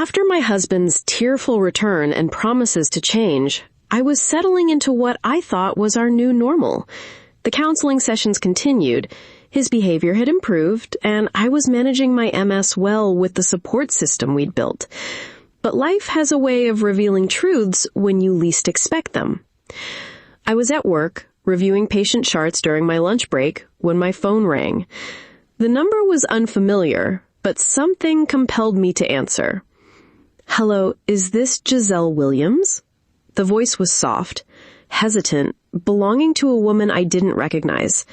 After my husband's tearful return and promises to change, I was settling into what I thought was our new normal. The counseling sessions continued. His behavior had improved, and I was managing my MS well with the support system we'd built. But life has a way of revealing truths when you least expect them. I was at work, reviewing patient charts during my lunch break, when my phone rang. The number was unfamiliar, but something compelled me to answer. "Hello, is this Giselle Williams?" The voice was soft, hesitant, belonging to a woman I didn't recognize.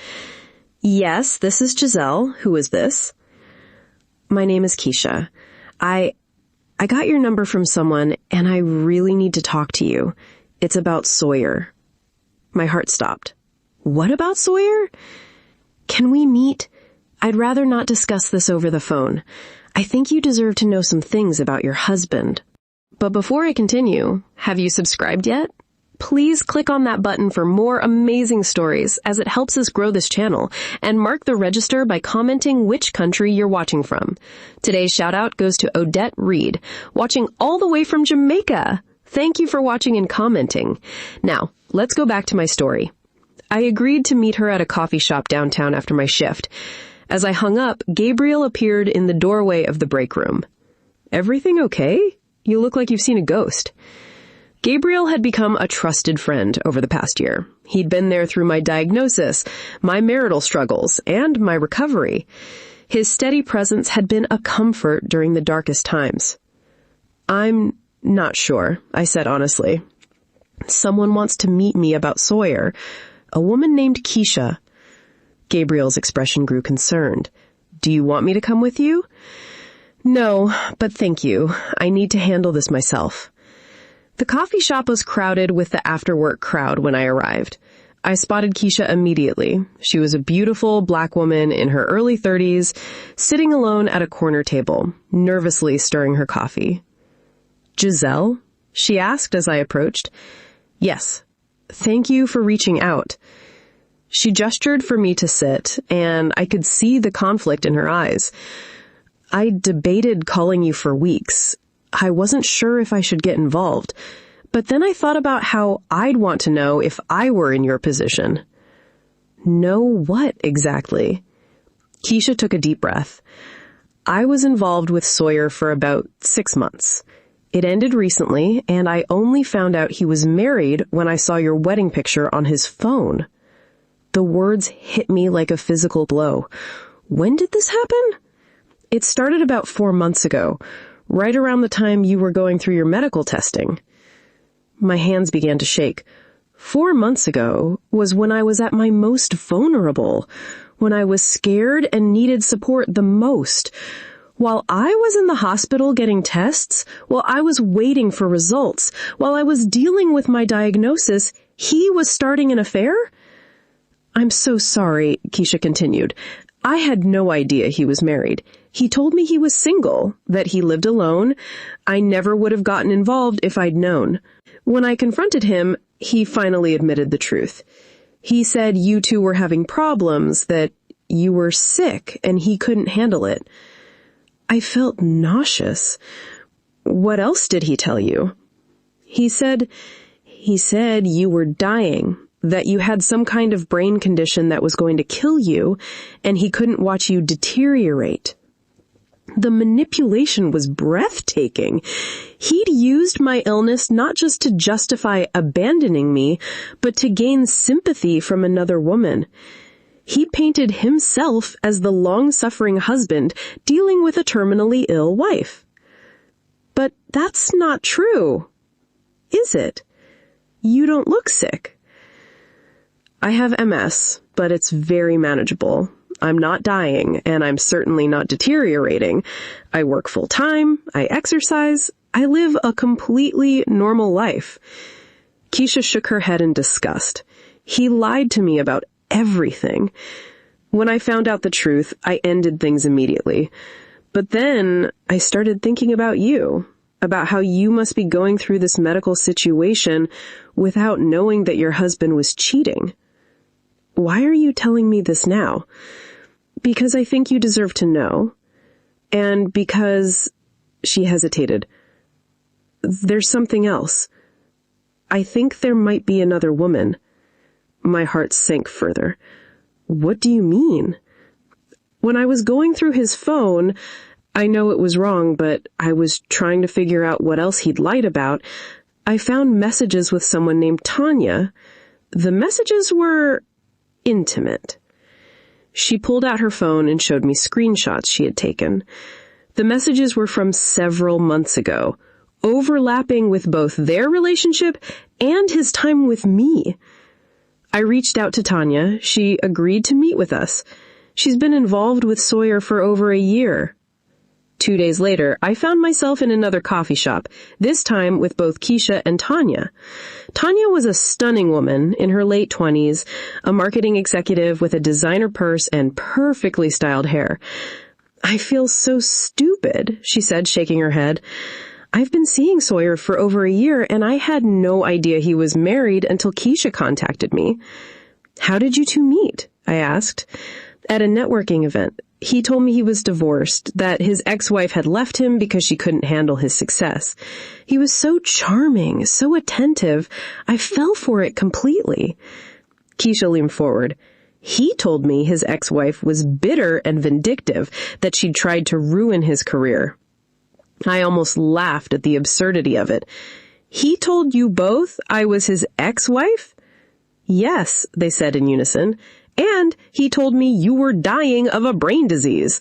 "Yes, this is Giselle. Who is this?" "My name is Keisha. I got your number from someone, and I really need to talk to you. It's about Sawyer." My heart stopped. "What about Sawyer?" "Can we meet? I'd rather not discuss this over the phone. I think you deserve to know some things about your husband." But before I continue, have you subscribed yet? Please click on that button for more amazing stories, as it helps us grow this channel, and mark the register by commenting which country you're watching from. Today's shout out goes to Odette Reed, watching all the way from Jamaica. Thank you for watching and commenting. Now, let's go back to my story. I agreed to meet her at a coffee shop downtown after my shift. As I hung up, Gabriel appeared in the doorway of the break room. "Everything okay? You look like you've seen a ghost." Gabriel had become a trusted friend over the past year. He'd been there through my diagnosis, my marital struggles, and my recovery. His steady presence had been a comfort during the darkest times. "I'm not sure," I said honestly. "Someone wants to meet me about Sawyer. A woman named Keisha." Gabriel's expression grew concerned. "Do you want me to come with you?" "No, but thank you. I need to handle this myself." The coffee shop was crowded with the after-work crowd when I arrived. I spotted Keisha immediately. She was a beautiful black woman in her early 30s, sitting alone at a corner table, nervously stirring her coffee. "Giselle?" she asked as I approached. "Yes. Thank you for reaching out." She gestured for me to sit, and I could see the conflict in her eyes. "I debated calling you for weeks. I wasn't sure if I should get involved, but then I thought about how I'd want to know if I were in your position." "Know what exactly?" Keisha took a deep breath. "I was involved with Sawyer for about 6 months. It ended recently, and I only found out he was married when I saw your wedding picture on his phone." The words hit me like a physical blow. "When did this happen?" "It started about 4 months ago, right around the time you were going through your medical testing." My hands began to shake. 4 months ago was when I was at my most vulnerable, when I was scared and needed support the most. While I was in the hospital getting tests, while I was waiting for results, while I was dealing with my diagnosis, he was starting an affair? "I'm so sorry," Keisha continued. "I had no idea he was married. He told me he was single, that he lived alone. I never would have gotten involved if I'd known. When I confronted him, he finally admitted the truth. He said you two were having problems, that you were sick and he couldn't handle it." I felt nauseous. "What else did he tell you?" He said you were dying, that you had some kind of brain condition that was going to kill you, and he couldn't watch you deteriorate. The manipulation was breathtaking. He'd used my illness not just to justify abandoning me, but to gain sympathy from another woman. He painted himself as the long-suffering husband dealing with a terminally ill wife. But that's not true, is it? You don't look sick. I have MS, but it's very manageable. I'm not dying, and I'm certainly not deteriorating. I work full-time, I exercise, I live a completely normal life. Keisha shook her head in disgust. He lied to me about everything. When I found out the truth, I ended things immediately. But then I started thinking about you, about how you must be going through this medical situation without knowing that your husband was cheating. Why are you telling me this now? Because I think you deserve to know. And because She hesitated. There's something else. I think there might be another woman. My heart sank further. What do you mean? When I was going through his phone, I know it was wrong, but I was trying to figure out what else he'd lied about. I found messages with someone named Tanya. The messages were intimate. She pulled out her phone and showed me screenshots she had taken. The messages were from several months ago, overlapping with both their relationship and his time with me. I reached out to Tanya. She agreed to meet with us. She's been involved with Sawyer for over a year. 2 days later, I found myself in another coffee shop, this time with both Keisha and Tanya. Tanya was a stunning woman in her late 20s, a marketing executive with a designer purse and perfectly styled hair. I feel so stupid, she said, shaking her head. I've been seeing Sawyer for over a year, and I had no idea he was married until Keisha contacted me. How did you two meet? I asked. At a networking event. He told me he was divorced, that his ex-wife had left him because she couldn't handle his success. He was so charming, so attentive. I fell for it completely. Keisha leaned forward. He told me his ex-wife was bitter and vindictive, that she'd tried to ruin his career. I almost laughed at the absurdity of it. He told you both I was his ex-wife? Yes, they said in unison. And he told me you were dying of a brain disease.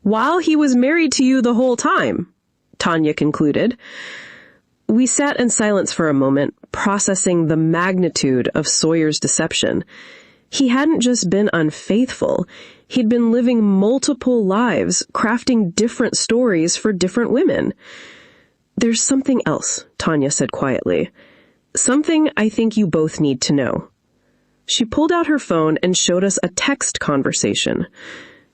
While he was married to you the whole time, Tanya concluded. We sat in silence for a moment, processing the magnitude of Sawyer's deception. He hadn't just been unfaithful. He'd been living multiple lives, crafting different stories for different women. There's something else, Tanya said quietly. Something I think you both need to know. She pulled out her phone and showed us a text conversation.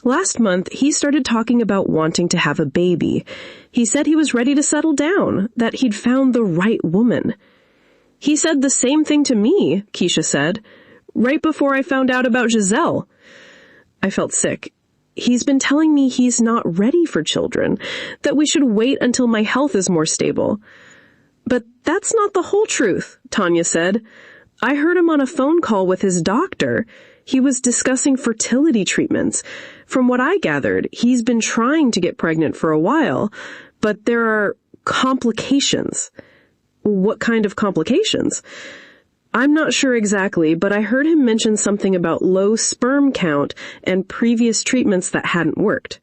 Last month, he started talking about wanting to have a baby. He said he was ready to settle down, that he'd found the right woman. He said the same thing to me, Keisha said, right before I found out about Giselle. I felt sick. He's been telling me he's not ready for children, that we should wait until my health is more stable. But that's not the whole truth, Tanya said. I heard him on a phone call with his doctor. He was discussing fertility treatments. From what I gathered, he's been trying to get pregnant for a while, but there are complications. What kind of complications? I'm not sure exactly, but I heard him mention something about low sperm count and previous treatments that hadn't worked.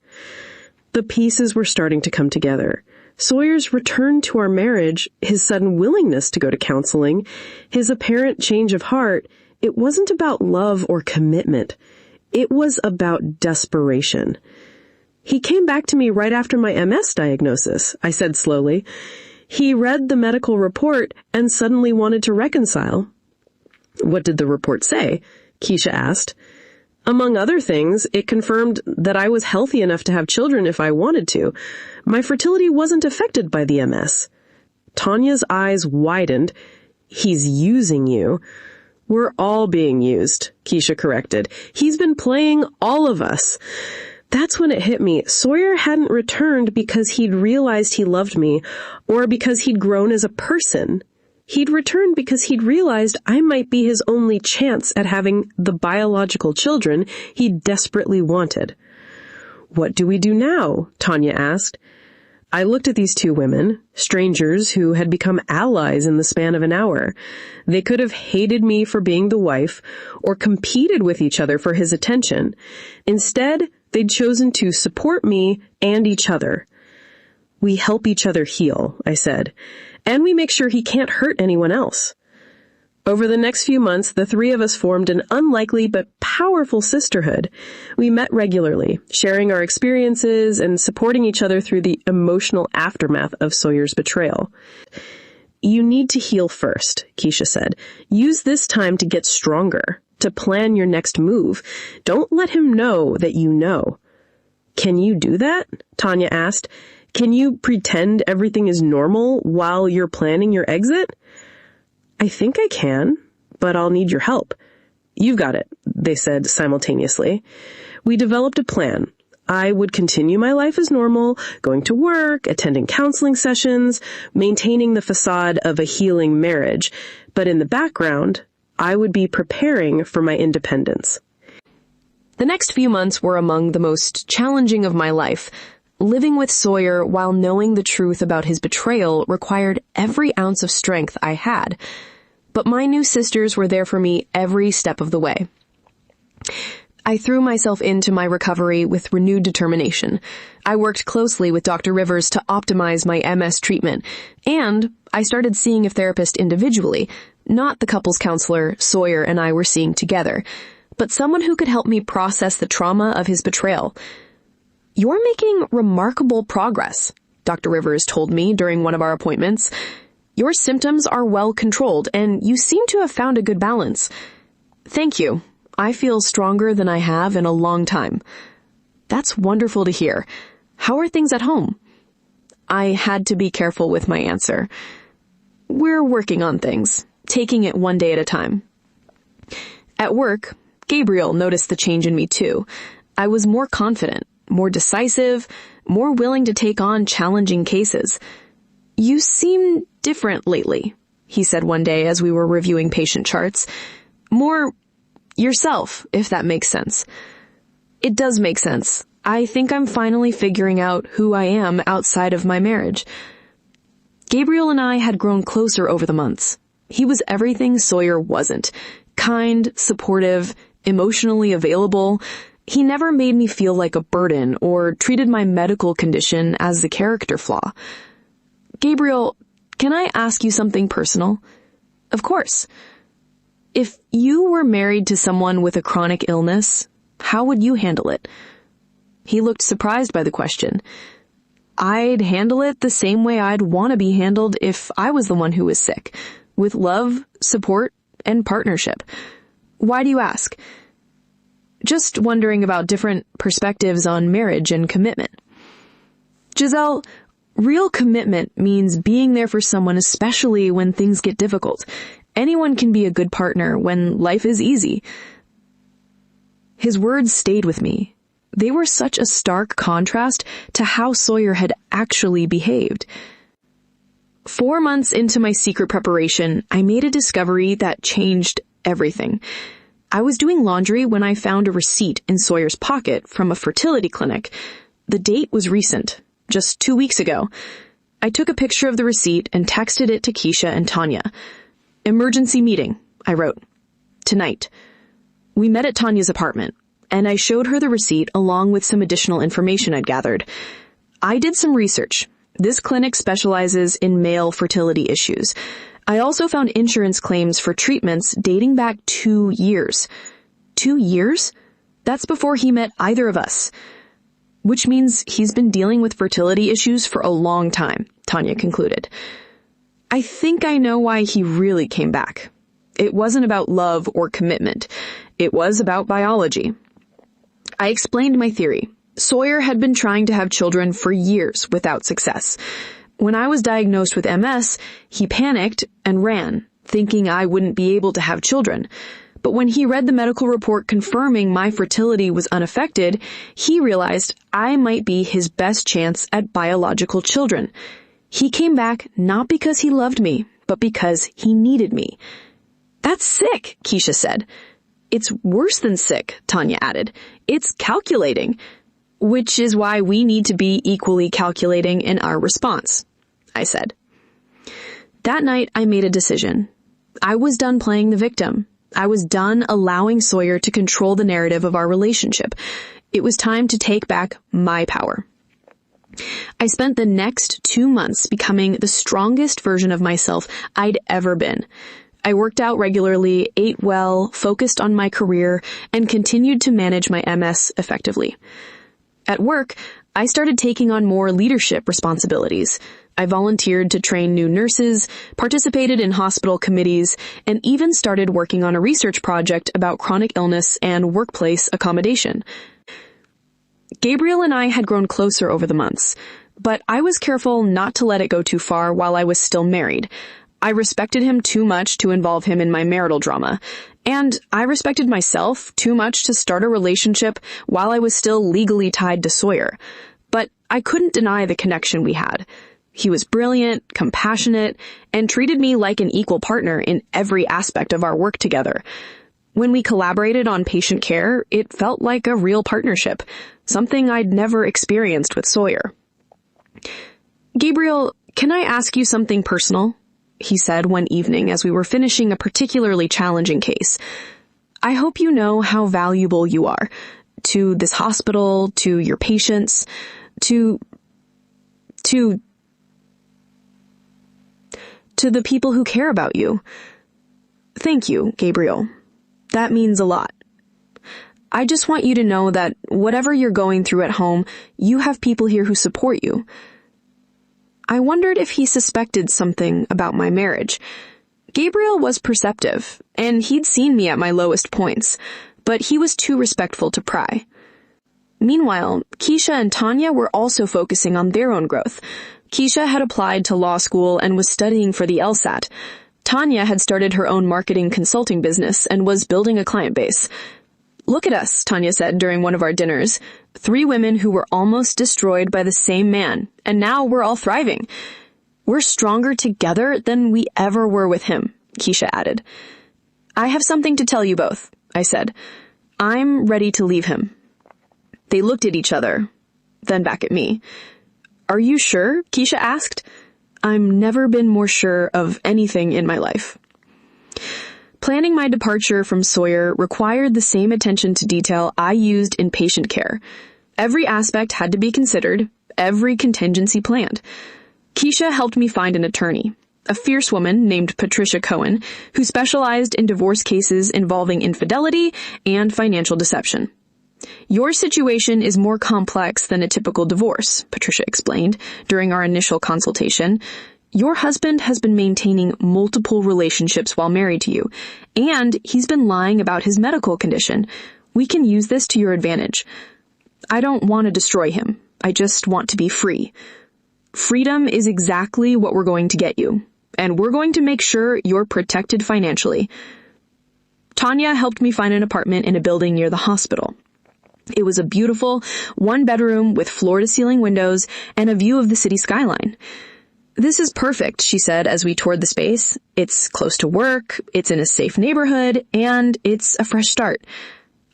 The pieces were starting to come together. Sawyer's return to our marriage, his sudden willingness to go to counseling, his apparent change of heart, it wasn't about love or commitment. It was about desperation. He came back to me right after my MS diagnosis, I said slowly. He read the medical report and suddenly wanted to reconcile. What did the report say? Keisha asked. Among other things, it confirmed that I was healthy enough to have children if I wanted to. My fertility wasn't affected by the MS. Tanya's eyes widened. He's using you. We're all being used, Keisha corrected. He's been playing all of us. That's when it hit me. Sawyer hadn't returned because he'd realized he loved me or because he'd grown as a person. He'd returned because he'd realized I might be his only chance at having the biological children he desperately wanted. What do we do now? Tanya asked. I looked at these two women, strangers who had become allies in the span of an hour. They could have hated me for being the wife or competed with each other for his attention. Instead, they'd chosen to support me and each other. We help each other heal, I said, and we make sure he can't hurt anyone else. Over the next few months, the three of us formed an unlikely but powerful sisterhood. We met regularly, sharing our experiences and supporting each other through the emotional aftermath of Sawyer's betrayal. You need to heal first, Keisha said. Use this time to get stronger, to plan your next move. Don't let him know that you know. Can you do that? Tanya asked. Can you pretend everything is normal while you're planning your exit? I think I can, but I'll need your help. You've got it, they said simultaneously. We developed a plan. I would continue my life as normal, going to work, attending counseling sessions, maintaining the facade of a healing marriage, but in the background, I would be preparing for my independence. The next few months were among the most challenging of my life. Living with Sawyer while knowing the truth about his betrayal required every ounce of strength I had. But my new sisters were there for me every step of the way. I threw myself into my recovery with renewed determination. I worked closely with Dr. Rivers to optimize my MS treatment, and I started seeing a therapist individually, not the couples counselor Sawyer and I were seeing together, but someone who could help me process the trauma of his betrayal. "You're making remarkable progress," Dr. Rivers told me during one of our appointments. "Your symptoms are well controlled, and you seem to have found a good balance." "Thank you. I feel stronger than I have in a long time." "That's wonderful to hear. How are things at home?" I had to be careful with my answer. "We're working on things, taking it one day at a time." At work, Gabriel noticed the change in me too. I was more confident, more decisive, more willing to take on challenging cases. "You seem different lately," he said one day as we were reviewing patient charts. "More yourself, if that makes sense." It does make sense. I think I'm finally figuring out who I am outside of my marriage. Gabriel and I had grown closer over the months. He was everything Sawyer wasn't. Kind, supportive, emotionally available. He never made me feel like a burden or treated my medical condition as the character flaw. "Gabriel, can I ask you something personal?" "Of course." "If you were married to someone with a chronic illness, how would you handle it?" He looked surprised by the question. "I'd handle it the same way I'd want to be handled if I was the one who was sick, with love, support, and partnership." "Why do you ask?" "Just wondering about different perspectives on marriage and commitment." "Giselle, real commitment means being there for someone, especially when things get difficult. Anyone can be a good partner when life is easy." His words stayed with me. They were such a stark contrast to how Sawyer had actually behaved. 4 months into my secret preparation, I made a discovery that changed everything. I was doing laundry when I found a receipt in Sawyer's pocket from a fertility clinic. The date was recent, just 2 weeks ago. I took a picture of the receipt and texted it to Keisha and Tanya. "Emergency meeting," I wrote. "Tonight." We met at Tanya's apartment, and I showed her the receipt along with some additional information I'd gathered. I did some research. This clinic specializes in male fertility issues. I also found insurance claims for treatments dating back 2 years. 2 years? That's before he met either of us. Which means he's been dealing with fertility issues for a long time, Tanya concluded. I think I know why he really came back. It wasn't about love or commitment. It was about biology. I explained my theory. Sawyer had been trying to have children for years without success. When I was diagnosed with MS, he panicked and ran, thinking I wouldn't be able to have children. But when he read the medical report confirming my fertility was unaffected, he realized I might be his best chance at biological children. He came back not because he loved me, but because he needed me. That's sick, Keisha said. It's worse than sick, Tanya added. It's calculating. Which is why we need to be equally calculating in our response, I said. That night, I made a decision. I was done playing the victim. I was done allowing Sawyer to control the narrative of our relationship. It was time to take back my power. I spent the next 2 months becoming the strongest version of myself I'd ever been. I worked out regularly, ate well, focused on my career, and continued to manage my MS effectively. At work, I started taking on more leadership responsibilities. I volunteered to train new nurses, participated in hospital committees, and even started working on a research project about chronic illness and workplace accommodation. Gabriel and I had grown closer over the months, but I was careful not to let it go too far while I was still married. I respected him too much to involve him in my marital drama. And I respected myself too much to start a relationship while I was still legally tied to Sawyer. But I couldn't deny the connection we had. He was brilliant, compassionate, and treated me like an equal partner in every aspect of our work together. When we collaborated on patient care, it felt like a real partnership, something I'd never experienced with Sawyer. "Gabriel, can I ask you something personal?" he said one evening as we were finishing a particularly challenging case. "I hope you know how valuable you are to this hospital, to your patients, to the people who care about you. Thank you, Gabriel. That means a lot. I just want you to know that whatever you're going through at home, you have people here who support you." I wondered if he suspected something about my marriage. Gabriel was perceptive, and he'd seen me at my lowest points, but he was too respectful to pry. Meanwhile, Keisha and Tanya were also focusing on their own growth. Keisha had applied to law school and was studying for the LSAT. Tanya had started her own marketing consulting business and was building a client base. "Look at us," Tanya said during one of our dinners. 3 women who were almost destroyed by the same man, and now we're all thriving. "We're stronger together than we ever were with him," Keisha added. "I have something to tell you both," I said. "I'm ready to leave him." They looked at each other, then back at me. "Are you sure?" Keisha asked. "I've never been more sure of anything in my life." Planning my departure from Sawyer required the same attention to detail I used in patient care. Every aspect had to be considered, every contingency planned. Keisha helped me find an attorney, a fierce woman named Patricia Cohen, who specialized in divorce cases involving infidelity and financial deception. "Your situation is more complex than a typical divorce," Patricia explained during our initial consultation. "Your husband has been maintaining multiple relationships while married to you, and he's been lying about his medical condition. We can use this to your advantage. I don't want to destroy him. I just want to be free. Freedom is exactly what we're going to get you, and we're going to make sure you're protected financially." Tanya helped me find an apartment in a building near the hospital. It was a beautiful 1-bedroom with floor-to-ceiling windows and a view of the city skyline. "This is perfect," she said as we toured the space. "It's close to work, it's in a safe neighborhood, and it's a fresh start.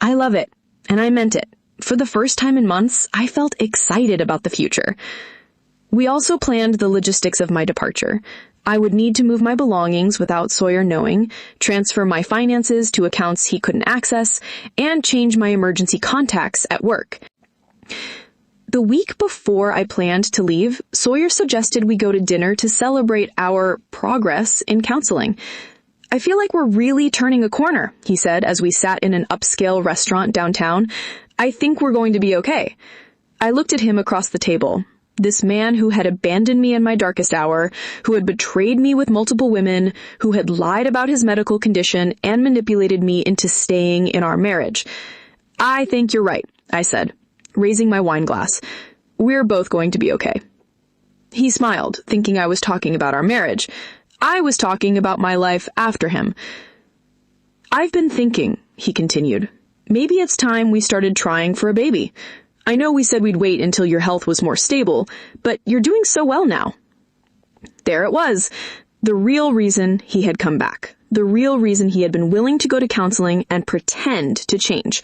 I love it, and I meant it. For the first time in months, I felt excited about the future." We also planned the logistics of my departure. I would need to move my belongings without Sawyer knowing, transfer my finances to accounts he couldn't access, and change my emergency contacts at work. The week before I planned to leave, Sawyer suggested we go to dinner to celebrate our progress in counseling. "I feel like we're really turning a corner," he said as we sat in an upscale restaurant downtown. "I think we're going to be okay." I looked at him across the table. This man who had abandoned me in my darkest hour, who had betrayed me with multiple women, who had lied about his medical condition and manipulated me into staying in our marriage. "I think you're right," I said, raising my wine glass. "We're both going to be okay." He smiled, thinking I was talking about our marriage. I was talking about my life after him. "I've been thinking," he continued, "maybe it's time we started trying for a baby. I know we said we'd wait until your health was more stable, but you're doing so well now." There it was. The real reason he had come back. The real reason he had been willing to go to counseling and pretend to change.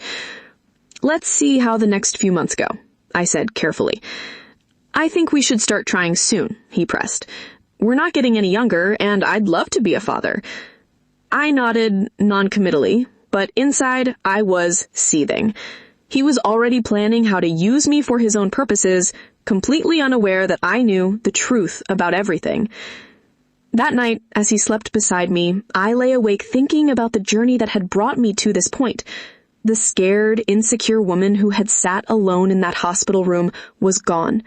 "Let's see how the next few months go," I said carefully. "I think we should start trying soon," he pressed. "We're not getting any younger, and I'd love to be a father." I nodded non-committally, but inside I was seething. He was already planning how to use me for his own purposes, completely unaware that I knew the truth about everything. That night, as he slept beside me, I lay awake thinking about the journey that had brought me to this point. The scared, insecure woman who had sat alone in that hospital room was gone.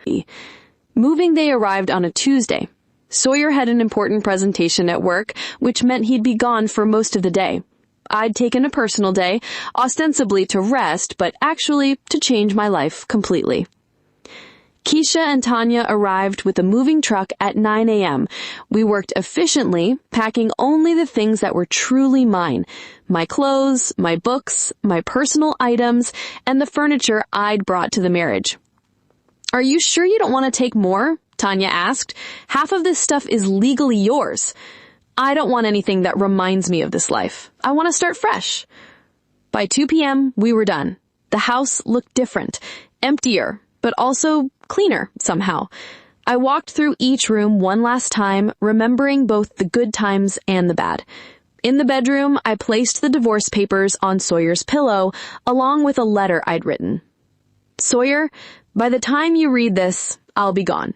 Moving day arrived on a Tuesday. Sawyer had an important presentation at work, which meant he'd be gone for most of the day. I'd taken a personal day, ostensibly to rest, but actually to change my life completely. Keisha and Tanya arrived with a moving truck at 9 a.m. We worked efficiently, packing only the things that were truly mine. My clothes, my books, my personal items, and the furniture I'd brought to the marriage. "Are you sure you don't want to take more?" Tanya asked. "Half of this stuff is legally yours." "I don't want anything that reminds me of this life. I want to start fresh." By 2 p.m., we were done. The house looked different, emptier, but also cleaner somehow. I walked through each room one last time, remembering both the good times and the bad. In the bedroom, I placed the divorce papers on Sawyer's pillow, along with a letter I'd written. "Sawyer, by the time you read this, I'll be gone.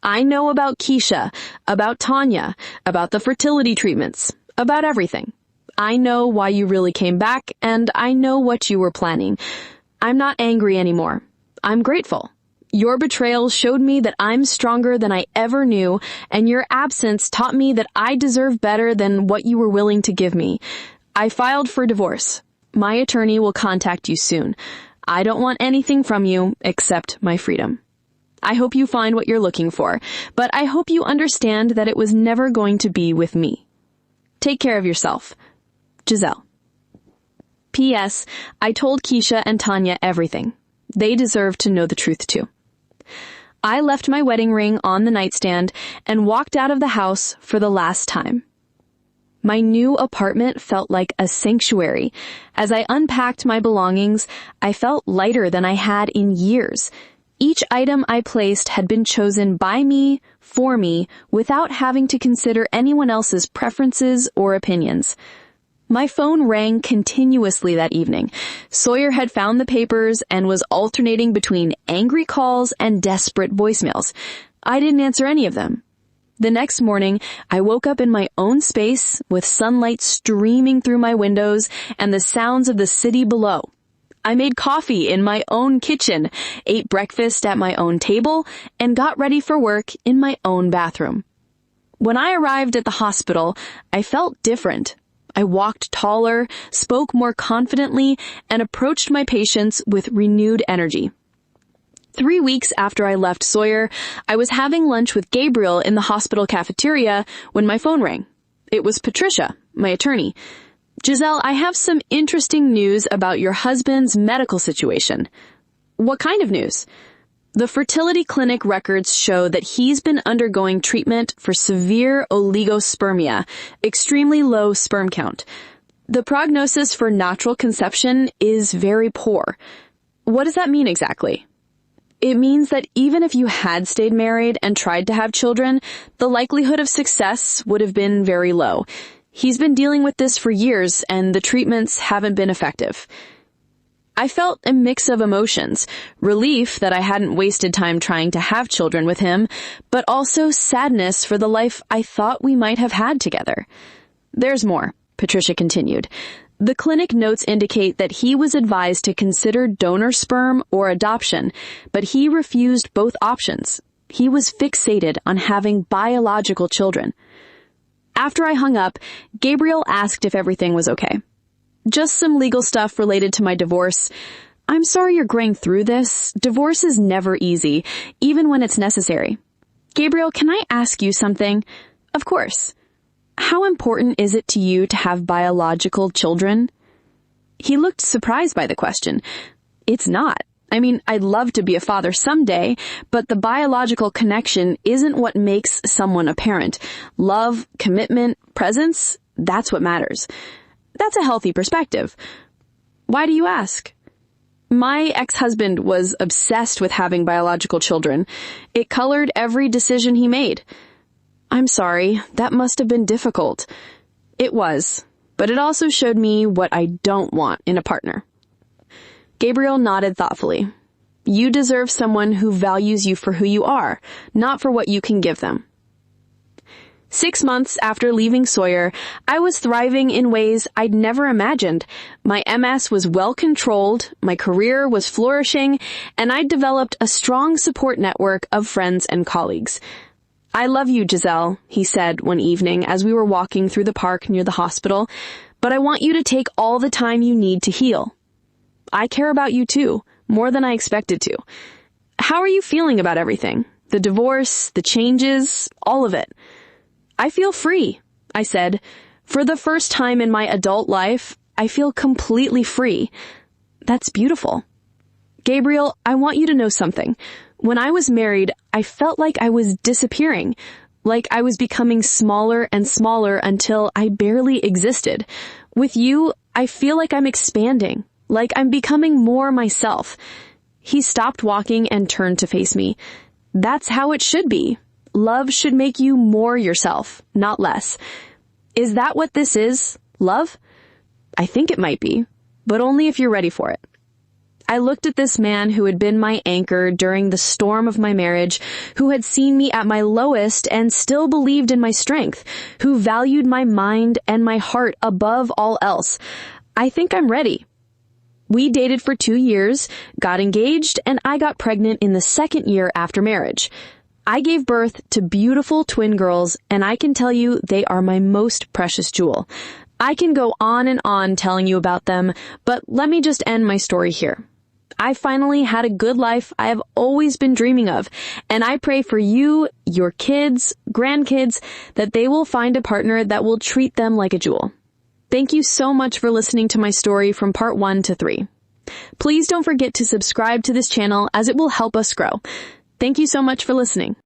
I know about Keisha, about Tanya, about the fertility treatments, about everything. I know why you really came back, and I know what you were planning. I'm not angry anymore. I'm grateful. Your betrayal showed me that I'm stronger than I ever knew, and your absence taught me that I deserve better than what you were willing to give me. I filed for divorce. My attorney will contact you soon. I don't want anything from you except my freedom. I hope you find what you're looking for, but I hope you understand that it was never going to be with me. Take care of yourself. Giselle." P.S. I told Keisha and Tanya everything. They deserve to know the truth too. I left my wedding ring on the nightstand and walked out of the house for the last time. My new apartment felt like a sanctuary. As I unpacked my belongings, I felt lighter than I had in years. Each item I placed had been chosen by me, for me, without having to consider anyone else's preferences or opinions. My phone rang continuously that evening. Sawyer had found the papers and was alternating between angry calls and desperate voicemails. I didn't answer any of them. The next morning, I woke up in my own space with sunlight streaming through my windows and the sounds of the city below. I made coffee in my own kitchen, ate breakfast at my own table, and got ready for work in my own bathroom. When I arrived at the hospital, I felt different. I walked taller, spoke more confidently, and approached my patients with renewed energy. 3 weeks after I left Sawyer, I was having lunch with Gabriel in the hospital cafeteria when my phone rang. It was Patricia, my attorney. "Giselle, I have some interesting news about your husband's medical situation." "What kind of news?" "The fertility clinic records show that he's been undergoing treatment for severe oligospermia, extremely low sperm count. The prognosis for natural conception is very poor." "What does that mean exactly?" "It means that even if you had stayed married and tried to have children, the likelihood of success would have been very low. He's been dealing with this for years, and the treatments haven't been effective." I felt a mix of emotions, relief that I hadn't wasted time trying to have children with him, but also sadness for the life I thought we might have had together. "There's more," Patricia continued. "The clinic notes indicate that he was advised to consider donor sperm or adoption, but he refused both options. He was fixated on having biological children." After I hung up, Gabriel asked if everything was okay. "Just some legal stuff related to my divorce. I'm sorry you're going through this. Divorce is never easy, even when it's necessary." "Gabriel, can I ask you something?" "Of course." "How important is it to you to have biological children?" He looked surprised by the question. "It's not. I mean, I'd love to be a father someday, but the biological connection isn't what makes someone a parent. Love, commitment, presence, that's what matters." "That's a healthy perspective." "Why do you ask?" "My ex-husband was obsessed with having biological children. It colored every decision he made." "I'm sorry, that must have been difficult." "It was, but it also showed me what I don't want in a partner." Gabriel nodded thoughtfully. "You deserve someone who values you for who you are, not for what you can give them." 6 months after leaving Sawyer, I was thriving in ways I'd never imagined. My MS was well controlled, my career was flourishing, and I'd developed a strong support network of friends and colleagues. "I love you, Giselle," he said one evening as we were walking through the park near the hospital, "but I want you to take all the time you need to heal. I care about you too, more than I expected to." How are you feeling about everything? The divorce, the changes, all of it. I feel free, I said. For the first time in my adult life, I feel completely free. That's beautiful. Gabriel, I want you to know something. When I was married, I felt like I was disappearing, like I was becoming smaller and smaller until I barely existed. With you, I feel like I'm expanding, like I'm becoming more myself. He stopped walking and turned to face me. That's how it should be. Love should make you more yourself, not less. Is that what this is? Love? I think it might be, but only if you're ready for it. I looked at this man who had been my anchor during the storm of my marriage, who had seen me at my lowest and still believed in my strength, who valued my mind and my heart above all else. I think I'm ready. We dated for 2 years, got engaged, and I got pregnant in the second year after marriage. I gave birth to beautiful twin girls, and I can tell you they are my most precious jewel. I can go on and on telling you about them, but let me just end my story here. I finally had a good life I have always been dreaming of, and I pray for you, your kids, grandkids, that they will find a partner that will treat them like a jewel. Thank you so much for listening to my story from part 1 to 3. Please don't forget to subscribe to this channel as it will help us grow. Thank you so much for listening.